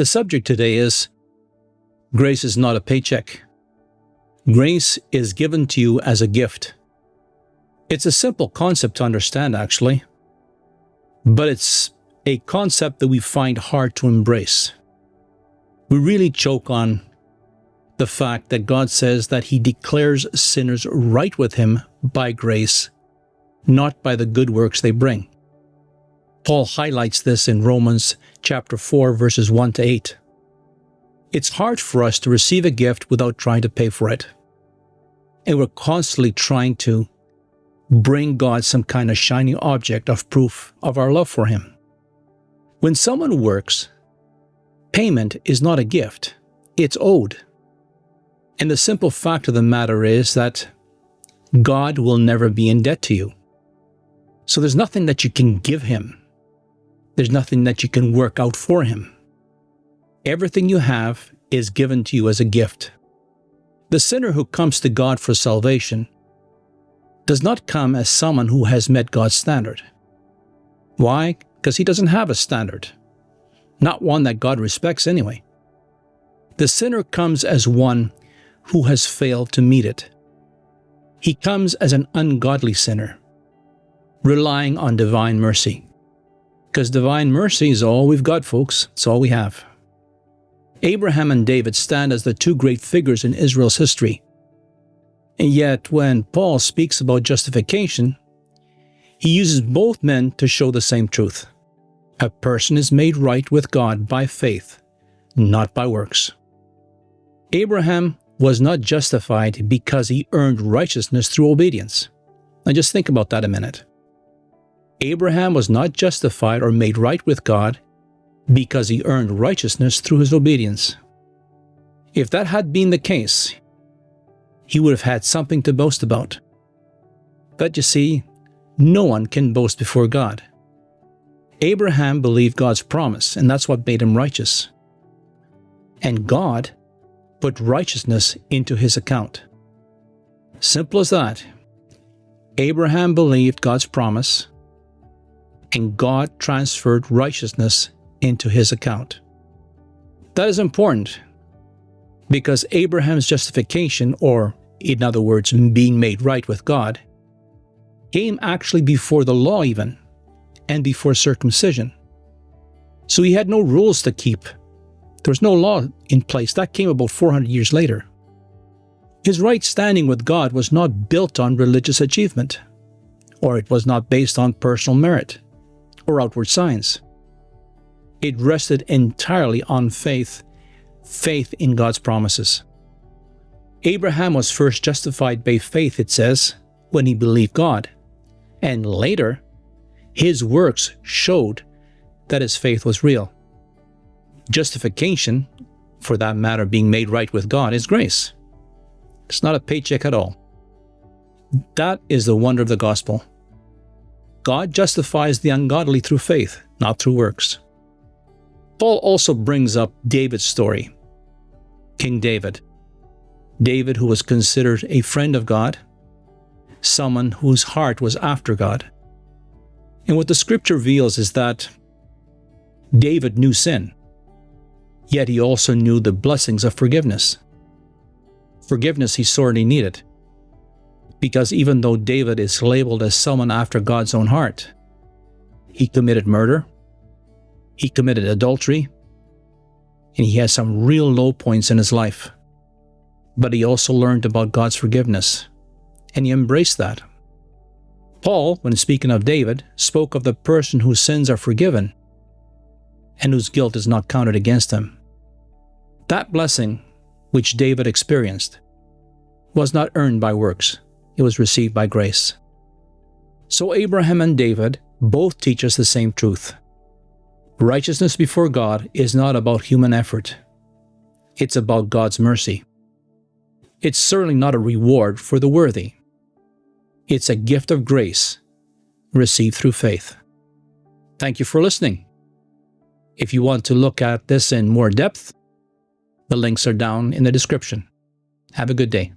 The subject today is grace is not a paycheck. Grace is given to you as a gift. It's a simple concept to understand, actually, but it's a concept that we find hard to embrace. We really choke on the fact that God says that He declares sinners right with Him by grace, not by the good works they bring. Paul highlights this in Romans chapter 4, verses 1 to 8. It's hard for us to receive a gift without trying to pay for it. And we're constantly trying to bring God some kind of shiny object of proof of our love for Him. When someone works, payment is not a gift, it's owed. And the simple fact of the matter is that God will never be in debt to you. So there's nothing that you can give Him. There's nothing that you can work out for Him. Everything you have is given to you as a gift. The sinner who comes to God for salvation does not come as someone who has met God's standard. Why? Because he doesn't have a standard. Not one that God respects anyway. The sinner comes as one who has failed to meet it. He comes as an ungodly sinner, relying on divine mercy. Because divine mercy is all we've got, folks. It's all we have. Abraham and David stand as the two great figures in Israel's history. And yet, when Paul speaks about justification, he uses both men to show the same truth. A person is made right with God by faith, not by works. Abraham was not justified because he earned righteousness through obedience. Now just think about that a minute. Abraham was not justified or made right with God because he earned righteousness through his obedience. If that had been the case, he would have had something to boast about. But you see, no one can boast before God. Abraham believed God's promise, and that's what made him righteous. And God put righteousness into his account. Simple as that. Abraham believed God's promise, and God transferred righteousness into his account. That is important because Abraham's justification, or in other words, being made right with God, came actually before the law even, and before circumcision. So he had no rules to keep. There was no law in place. That came about 400 years later. His right standing with God was not built on religious achievement, or it was not based on personal merit or outward signs. It rested entirely on faith in God's promises. Abraham was first justified by faith, it says, when he believed God, and later, his works showed that his faith was real. Justification, for that matter, being made right with God, is grace. It's not a paycheck at all. That is the wonder of the gospel. God justifies the ungodly through faith, not through works. Paul also brings up David's story. King David. David, who was considered a friend of God, someone whose heart was after God. And what the scripture reveals is that David knew sin, yet he also knew the blessings of forgiveness. Forgiveness he sorely needed, because even though David is labeled as someone after God's own heart, he committed murder, he committed adultery, and he has some real low points in his life. But he also learned about God's forgiveness, and he embraced that. Paul, when speaking of David, spoke of the person whose sins are forgiven and whose guilt is not counted against him. That blessing, which David experienced, was not earned by works. It was received by grace. So Abraham and David both teach us the same truth. Righteousness before God is not about human effort. It's about God's mercy. It's certainly not a reward for the worthy. It's a gift of grace received through faith. Thank you for listening. If you want to look at this in more depth, the links are down in the description. Have a good day.